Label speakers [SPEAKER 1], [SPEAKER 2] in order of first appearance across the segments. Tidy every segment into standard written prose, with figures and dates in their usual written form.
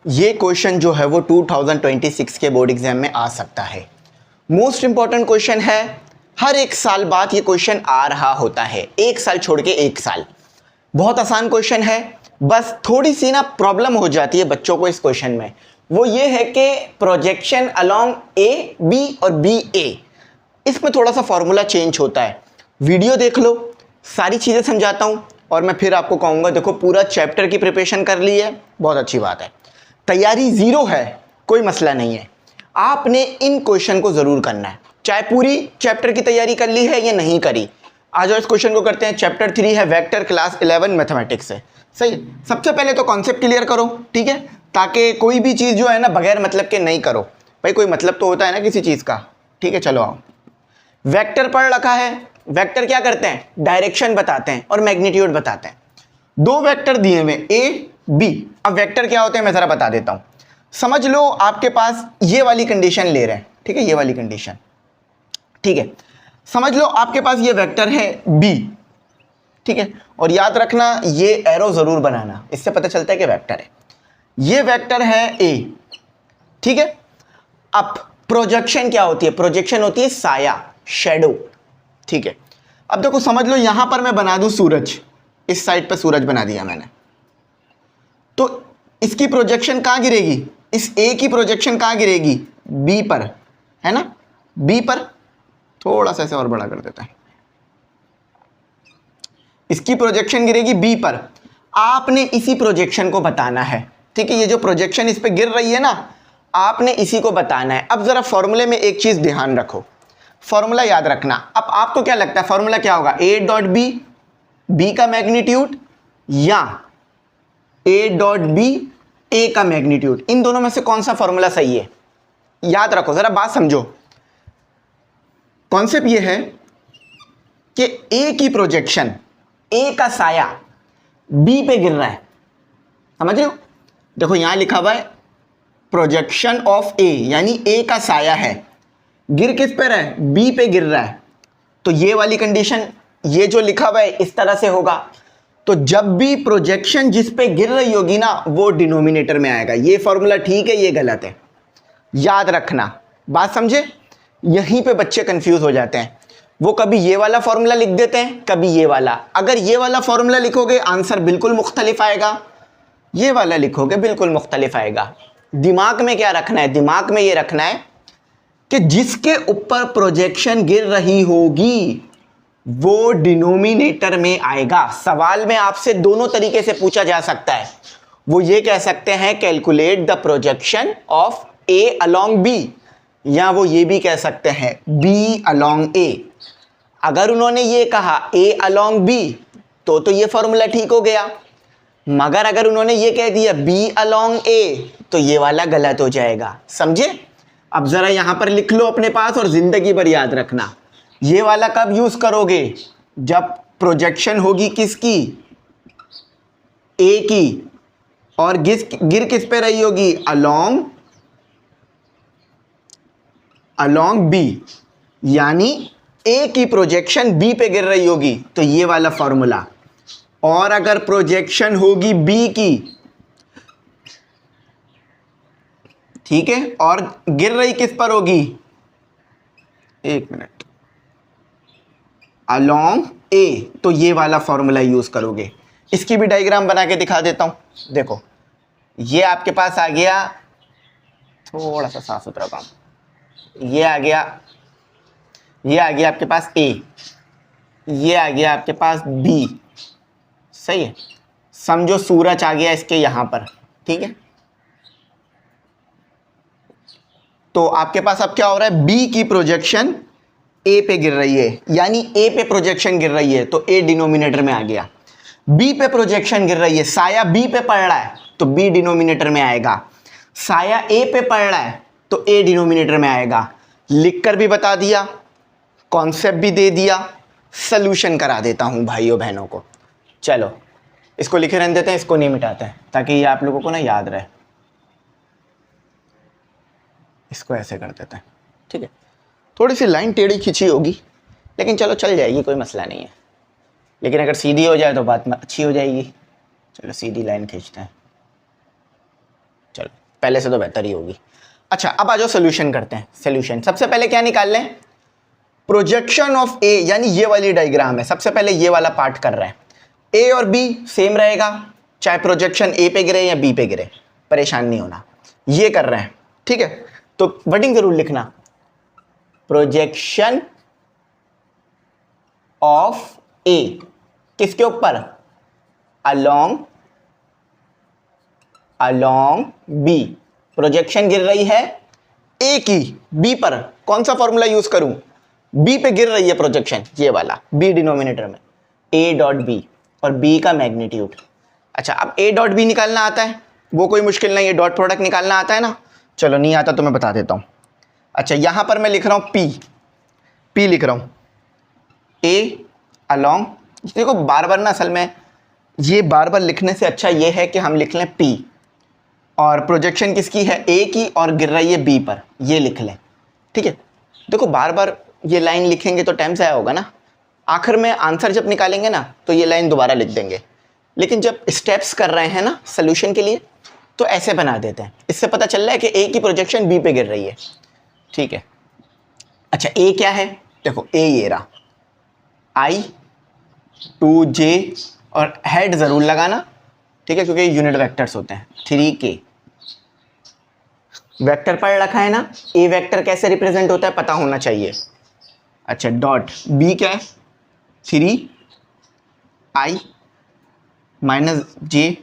[SPEAKER 1] ये क्वेश्चन जो है वो 2026 के बोर्ड एग्जाम में आ सकता है। मोस्ट इंपॉर्टेंट क्वेश्चन है, हर एक साल बाद ये क्वेश्चन आ रहा होता है, एक साल छोड़ के एक साल। बहुत आसान क्वेश्चन है, बस थोड़ी सी ना प्रॉब्लम हो जाती है बच्चों को इस क्वेश्चन में। वो ये है कि प्रोजेक्शन अलोंग ए बी और बी ए, इसमें थोड़ा सा फॉर्मूला चेंज होता है। वीडियो देख लो, सारी चीज़ें समझाता हूँ और मैं फिर आपको कहूँगा देखो पूरा चैप्टर की प्रिपरेशन कर ली है, बहुत अच्छी बात है। तैयारी ज़ीरो है, कोई मसला नहीं है, आपने इन क्वेश्चन को ज़रूर करना है, चाहे पूरी चैप्टर की तैयारी कर ली है या नहीं करी। आज इस क्वेश्चन को करते हैं। चैप्टर 3 है वेक्टर, क्लास 11 मैथमेटिक्स है। सही, सबसे पहले तो कॉन्सेप्ट क्लियर करो, ठीक है, ताकि कोई भी चीज़ जो है ना बगैर मतलब के नहीं करो। भाई कोई मतलब तो होता है ना किसी चीज़ का, ठीक है। चलो आओ, वेक्टर पढ़ रखा है। वेक्टर क्या करते हैं, डायरेक्शन बताते हैं और मैग्नीट्यूड बताते हैं। दो वेक्टर दिए हुए ए बी। अब वेक्टर क्या होते हैं मैं ज़रा बता देता हूँ। समझ लो आपके पास ये वाली कंडीशन ले रहे हैं, ठीक है, ये वाली कंडीशन, ठीक है। समझ लो आपके पास ये वेक्टर है बी, ठीक है, और याद रखना ये एरो ज़रूर बनाना, इससे पता चलता है कि वेक्टर है। ये वेक्टर है ए, ठीक है। अब प्रोजेक्शन क्या होती है, प्रोजेक्शन होती है साया, शैडो, ठीक है। अब देखो समझ लो यहां पर मैं बना दूं सूरज, इस साइड पर सूरज बना दिया मैंने, तो इसकी प्रोजेक्शन कहां गिरेगी, इस ए की प्रोजेक्शन कहां गिरेगी, बी पर, है ना, बी पर। थोड़ा सा ऐसे और बड़ा कर देता है, इसकी प्रोजेक्शन गिरेगी बी पर। आपने इसी प्रोजेक्शन को बताना है, ठीक है। ये जो प्रोजेक्शन इस पे गिर रही है ना, आपने इसी को बताना है। अब जरा फॉर्मूले में एक चीज ध्यान रखो, फॉर्मूला याद रखना। अब आपको क्या लगता है फॉर्मूला क्या होगा, ए डॉट बी, बी का मैग्नीट्यूड, या ए डॉट बी, ए का मैग्नीट्यूड, इन दोनों में से कौन सा फॉर्मूला सही है? याद रखो, जरा बात समझो। कॉन्सेप्ट ये है कि ए की प्रोजेक्शन, ए का साया बी पे गिर रहा है, समझ रहे हो। देखो यहां लिखा हुआ है प्रोजेक्शन ऑफ ए, यानी ए का साया है, गिर किस पे रहा है, बी पे गिर रहा है। तो ये वाली कंडीशन, ये जो लिखा हुआ है इस तरह से होगा। तो जब भी प्रोजेक्शन जिस पे गिर रही होगी ना वो डिनोमिनेटर में आएगा। ये फॉर्मूला ठीक है, ये गलत है, याद रखना, बात समझे। यहीं पे बच्चे कंफ्यूज हो जाते हैं, वो कभी ये वाला फॉर्मूला लिख देते हैं, कभी ये वाला। अगर ये वाला फॉर्मूला लिखोगे आंसर बिल्कुल मुख्तलिफ आएगा, ये वाला लिखोगे बिल्कुल मुख्तलिफ आएगा। दिमाग में क्या रखना है, दिमाग में ये रखना है कि जिसके ऊपर प्रोजेक्शन गिर रही होगी वो डिनोमिनेटर में आएगा। सवाल में आपसे दोनों तरीके से पूछा जा सकता है। वो ये कह सकते हैं calculate the projection of A along b, या वो ये भी कह सकते हैं बी अलोंग ए। अगर उन्होंने ये कहा ए अलोंग बी तो ये फॉर्मूला ठीक हो गया, मगर अगर उन्होंने ये कह दिया बी अलोंग ए तो ये वाला गलत हो जाएगा, समझे। अब जरा यहां पर लिख लो अपने पास और जिंदगी भर याद रखना, ये वाला कब यूज करोगे, जब प्रोजेक्शन होगी किसकी, ए की, और गिर किस पे रही होगी, अलोंग बी, यानी ए की प्रोजेक्शन बी पे गिर रही होगी तो ये वाला फॉर्मूला। और अगर प्रोजेक्शन होगी बी की, ठीक है, और गिर रही किस पर होगी, एक मिनट, अलोंग ए, तो ये वाला फॉर्मूला यूज करोगे। इसकी भी डायग्राम बना के दिखा देता हूं। देखो ये आपके पास आ गया, थोड़ा सा साफ सुथरा काम, ये आ गया आपके पास ए, ये आ गया आपके पास बी, सही है। समझो सूरज आ गया इसके यहां पर, ठीक है। तो आपके पास अब क्या हो रहा है, बी की प्रोजेक्शन ए पे गिर रही है, यानी ए पे प्रोजेक्शन गिर रही है तो ए डिनोमिनेटर में आ गया। बी पे प्रोजेक्शन गिर रही है, साया बी पे पड़ रहा है तो बी डिनोमिनेटर में आएगा। साया ए पे पड़ रहा है तो ए डिनोमिनेटर में आएगा। लिखकर भी बता दिया, कॉन्सेप्ट भी दे दिया, सॉल्यूशन करा देता हूं भाइयों बहनों को। चलो इसको लिखे रहने देते हैं, इसको नहीं मिटाते हैं ताकि ये आप लोगों को ना याद रहे। इसको ऐसे कर देते हैं, ठीक है। थोड़ी सी लाइन टेढ़ी खींची होगी लेकिन चलो चल जाएगी, कोई मसला नहीं है। लेकिन अगर सीधी हो जाए तो बात अच्छी हो जाएगी। चलो सीधी लाइन खींचते हैं, चलो पहले से तो बेहतर ही होगी। अच्छा अब आ जाओ सोल्यूशन करते हैं। सोल्यूशन सबसे पहले क्या निकाल लें, प्रोजेक्शन ऑफ ए, यानी ये वाली डायग्राम है, सबसे पहले ये वाला पार्ट कर रहे हैं। ए और बी सेम रहेगा, चाहे प्रोजेक्शन ए पे गिरे या बी पे गिरे, परेशान नहीं होना, ये कर रहे हैं, ठीक है। तो वर्डिंग जरूर लिखना, प्रोजेक्शन ऑफ ए किसके ऊपर, अलोंग बी। प्रोजेक्शन गिर रही है ए की बी पर, कौन सा फॉर्मूला यूज करूं, बी पे गिर रही है प्रोजेक्शन, ये वाला बी डिनोमिनेटर में, ए डॉट बी और बी का मैग्नीट्यूड। अच्छा अब ए डॉट बी निकालना आता है, वो कोई मुश्किल नहीं है, डॉट प्रोडक्ट निकालना आता है ना, चलो नहीं आता तो मैं बता देता हूं। अच्छा यहां पर मैं लिख रहा हूं पी लिख रहा हूं, ए अलोंग, देखो बार बार ना असल में ये बार बार लिखने से अच्छा ये है कि हम लिख लें पी, और प्रोजेक्शन किसकी है, ए की, और गिर रही है बी पर, ये लिख लें, ठीक है। देखो बार बार ये लाइन लिखेंगे तो टाइम ज़ाया होगा ना, आखिर में आंसर जब निकालेंगे ना तो ये लाइन दोबारा लिख देंगे, लेकिन जब स्टेप्स कर रहे हैं ना सोल्यूशन के लिए तो ऐसे बना देते हैं, इससे पता चल रहा है कि ए की प्रोजेक्शन बी पे गिर रही है, ठीक है। अच्छा ए क्या है, देखो ए ये रहा, आई 2j और हेड ज़रूर लगाना, ठीक है, क्योंकि यूनिट वेक्टर्स होते हैं, 3k वेक्टर पढ़ रखा है ना, ए वेक्टर कैसे रिप्रेजेंट होता है पता होना चाहिए। अच्छा डॉट बी क्या है, 3i -j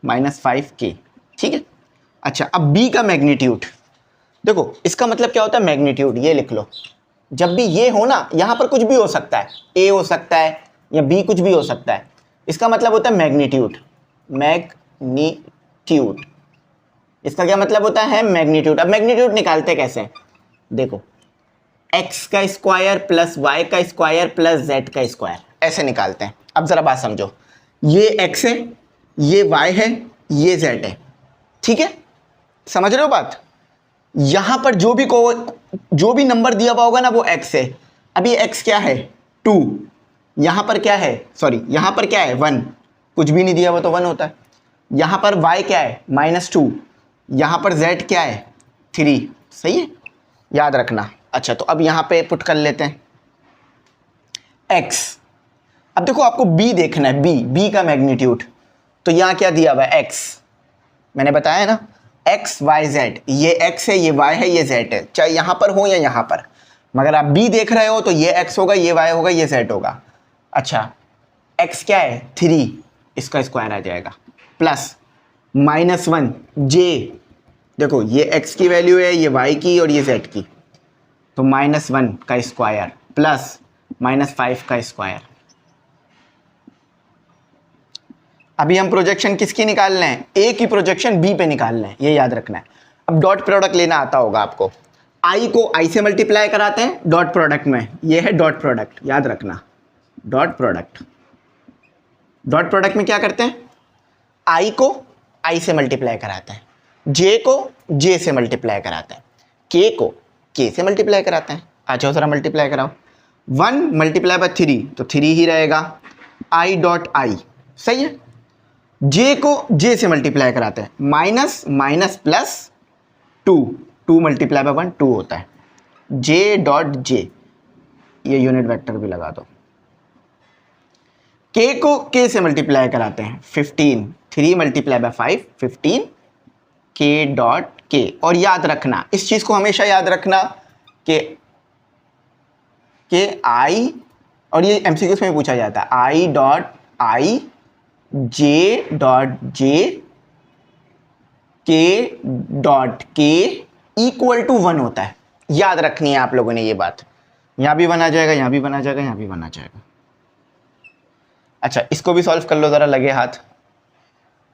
[SPEAKER 1] -5k, ठीक है। अच्छा अब बी का मैग्नीट्यूड, देखो इसका मतलब क्या होता है मैग्नीट्यूड, ये लिख लो, जब भी ये हो ना, यहां पर कुछ भी हो सकता है, ए हो सकता है या बी कुछ भी हो सकता है, इसका मतलब होता है मैग्नीट्यूड, मैग्नीट्यूड, इसका क्या मतलब होता है मैग्नीट्यूड। अब मैग्नीट्यूड निकालते कैसे, देखो x का स्क्वायर प्लस y का स्क्वायर प्लस z का स्क्वायर, ऐसे निकालते हैं। अब जरा बात समझो, ये x है, ये y है, ये z है, ठीक है, समझ रहे हो बात। यहां पर जो भी नंबर दिया हुआ होगा ना वो x है, अब ये x क्या है 2, यहां पर क्या है, सॉरी यहां पर क्या है 1, कुछ भी नहीं दिया हुआ तो 1 होता है। यहां पर y क्या है -2, यहां पर z क्या है 3, सही है, याद रखना। अच्छा तो अब यहां पे पुट कर लेते हैं x, अब देखो आपको b देखना है, b का मैग्नीट्यूड, तो यहां क्या दिया हुआ है x, मैंने बताया ना x y z, ये x है, ये y है, ये z है, चाहे यहां पर हो या यहां पर, मगर आप b देख रहे हो तो ये x होगा, ये y होगा, ये z होगा। अच्छा x क्या है 3, इसका स्क्वायर आ जाएगा, प्लस -1 j, देखो ये x की वैल्यू है, ये y की और ये z की, तो -1 का स्क्वायर प्लस -5 का स्क्वायर। अभी हम प्रोजेक्शन किसकी निकाल रहे हैं, a की प्रोजेक्शन b पे निकाल रहे हैं, ये याद रखना है। अब डॉट प्रोडक्ट लेना आता होगा आपको, i को i से मल्टीप्लाई कराते हैं डॉट प्रोडक्ट में, ये है डॉट प्रोडक्ट, याद रखना डॉट प्रोडक्ट में क्या करते हैं, i को i से मल्टीप्लाई कराते हैं, j को j से मल्टीप्लाई कराते हैं, k को k से मल्टीप्लाई कराते हैं। आ जाओ जरा मल्टीप्लाई कराओ, 1 मल्टीप्लाई बाय 3 तो 3 ही रहेगा, i डॉट i, सही है। j को j से मल्टीप्लाई कराते हैं, minus minus plus 2 multiply by 1 2 होता है, j डॉट j, ये यूनिट वेक्टर भी लगा दो। k को k से मल्टीप्लाई कराते हैं 15, 3 multiply by 5 15, k dot k, और याद रखना इस चीज को हमेशा याद रखना कि i, और ये एमसीक्यूज में पूछा जाता है, i dot i j dot j k dot k equal to 1 होता है, याद रखनी है आप लोगों ने ये बात, यहां भी बना जाएगा, यहां भी बना जाएगा, यहां भी बना जाएगा। अच्छा इसको भी सॉल्व कर लो जरा, लगे हाथ,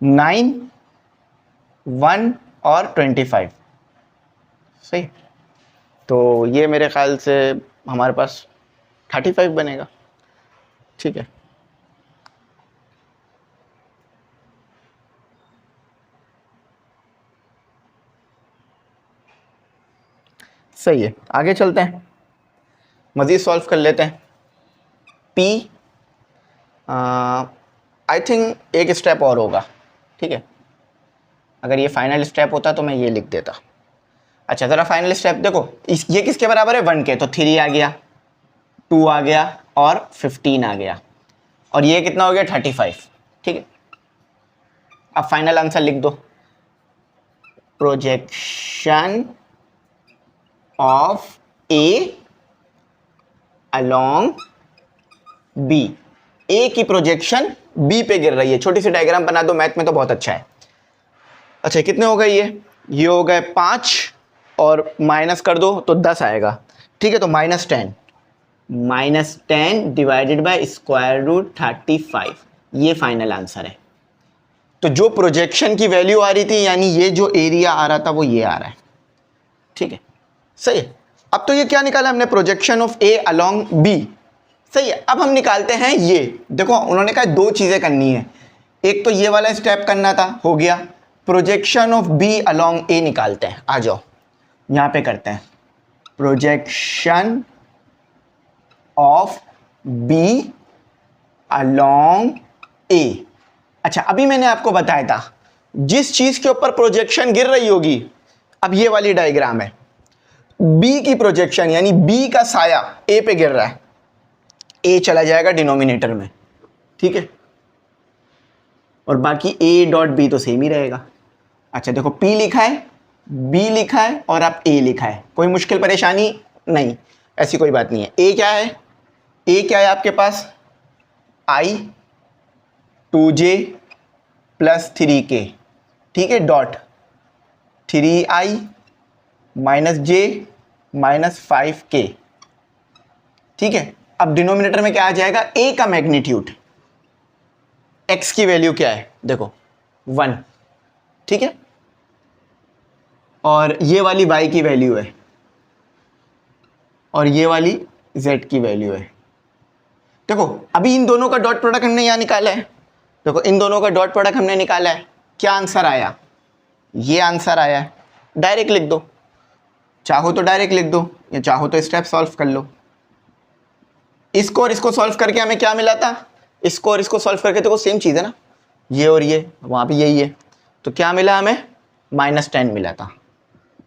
[SPEAKER 1] 9 1 और 25, सही, तो ये मेरे ख्याल से हमारे पास 35 बनेगा, ठीक है। सही है, आगे चलते हैं, मज़ीद सॉल्व कर लेते हैं। P आई थिंक एक स्टेप और होगा, ठीक है, अगर ये फाइनल स्टेप होता तो मैं ये लिख देता। अच्छा ज़रा फाइनल स्टेप देखो, ये किसके बराबर है 1 के, तो 3 आ गया, 2 आ गया और 15 आ गया, और ये कितना हो गया 35। ठीक है, अब फाइनल आंसर लिख दो, projection of A along B, A की प्रोजेक्शन बी पे गिर रही है। छोटी सी डायग्राम बना दो, मैथ में तो बहुत अच्छा है। अच्छा कितने हो गए ये हो गए 5 और माइनस कर दो तो 10 आएगा। ठीक है, तो -10 डिवाइडेड बाय स्क्वायर रूट 35, ये फाइनल आंसर है। तो जो प्रोजेक्शन की वैल्यू आ रही थी, यानी ये जो एरिया आ रहा था वो ये आ रहा है। ठीक है, सही है। अब तो ये क्या निकाला हमने, projection of A along b. सही है, अब हम निकालते हैं ये। देखो उन्होंने कहा 2 चीज़ें करनी है, एक तो ये वाला स्टेप करना था, हो गया। प्रोजेक्शन ऑफ बी अलोंग ए निकालते हैं, आ जाओ यहाँ पे करते हैं, प्रोजेक्शन ऑफ बी अलोंग ए। अच्छा अभी मैंने आपको बताया था जिस चीज़ के ऊपर प्रोजेक्शन गिर रही होगी, अब ये वाली डायग्राम है, बी की प्रोजेक्शन यानी बी का साया ए पे गिर रहा है, ए चला जाएगा डिनोमिनेटर में। ठीक है, और बाकी ए डॉट बी तो सेम ही रहेगा। अच्छा देखो पी लिखा है, बी लिखा है और अब ए लिखा है, कोई मुश्किल परेशानी नहीं, ऐसी कोई बात नहीं है। ए क्या है, ए क्या है आपके पास, आई 2j प्लस 3k। ठीक है, dot 3i minus j minus 5k। ठीक है, अब डिनोमिनेटर में क्या आ जाएगा, a का मैग्नीट्यूड, x की वैल्यू क्या है देखो 1। ठीक है, और ये वाली y की वैल्यू है और ये वाली z की वैल्यू है। देखो अभी इन दोनों का डॉट प्रोडक्ट हमने यहाँ निकाला है, देखो इन दोनों का डॉट प्रोडक्ट हमने निकाला है, क्या आंसर आया, ये आंसर आया है। डायरेक्ट लिख दो, चाहो तो डायरेक्ट लिख दो या चाहो तो स्टेप सॉल्व कर लो। इसको और इसको सॉल्व करके हमें क्या मिला था, इसको और इसको सॉल्व करके, देखो सेम चीज़ है ना, ये और ये वहाँ पे यही है, तो क्या मिला हमें, -10 मिला था,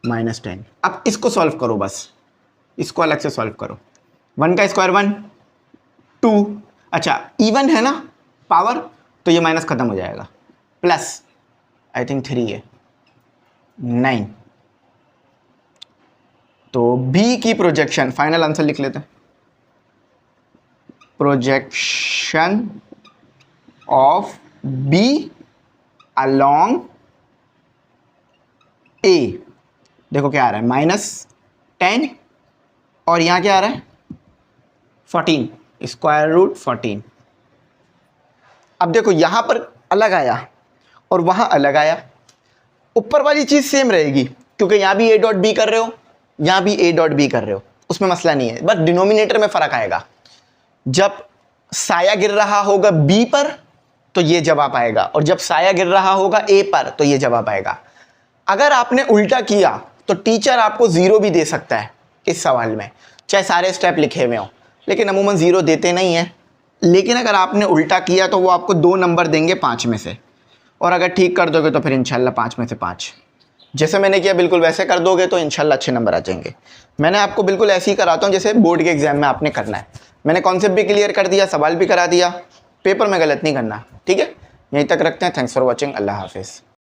[SPEAKER 1] -10। अब इसको सॉल्व करो, बस इसको अलग से सॉल्व करो। 1 का स्क्वायर 1, 2, अच्छा इवन है ना पावर, तो ये माइनस खत्म हो जाएगा, प्लस आई थिंक 3 है 9। तो बी की प्रोजेक्शन, फाइनल आंसर लिख लेते हैं, प्रोजेक्शन ऑफ बी अलोंग ए, देखो क्या आ रहा है -10 और यहाँ क्या आ रहा है 14, स्क्वायर रूट 14। अब देखो यहाँ पर अलग आया और वहाँ अलग आया, ऊपर वाली चीज़ सेम रहेगी क्योंकि यहाँ भी ए डॉट बी कर रहे हो, यहाँ भी ए डॉट बी कर रहे हो, उसमें मसला नहीं है, बस डिनोमिनेटर में फ़र्क आएगा। जब साया गिर रहा होगा बी पर तो ये जवाब आएगा, और जब साया गिर रहा होगा ए पर तो ये जवाब आएगा। अगर आपने उल्टा किया तो टीचर आपको 0 भी दे सकता है इस सवाल में, चाहे सारे स्टेप लिखे हुए हों, लेकिन अमूमन 0 देते नहीं हैं। लेकिन अगर आपने उल्टा किया तो वो आपको 2 नंबर देंगे 5 में से, और अगर ठीक कर दोगे तो फिर इंशाल्लाह 5 में से 5। जैसे मैंने किया बिल्कुल वैसे कर दोगे तो इंशाल्लाह अच्छे नंबर आ जाएंगे। मैंने आपको बिल्कुल ऐसे ही कराता हूँ जैसे बोर्ड के एग्जाम में आपने करना है। मैंने कॉन्सेप्ट भी क्लियर कर दिया, सवाल भी करा दिया, पेपर में गलत नहीं करना। ठीक है, यहीं तक रखते हैं। थैंक्स फॉर वॉचिंग, अल्लाह हाफिज़।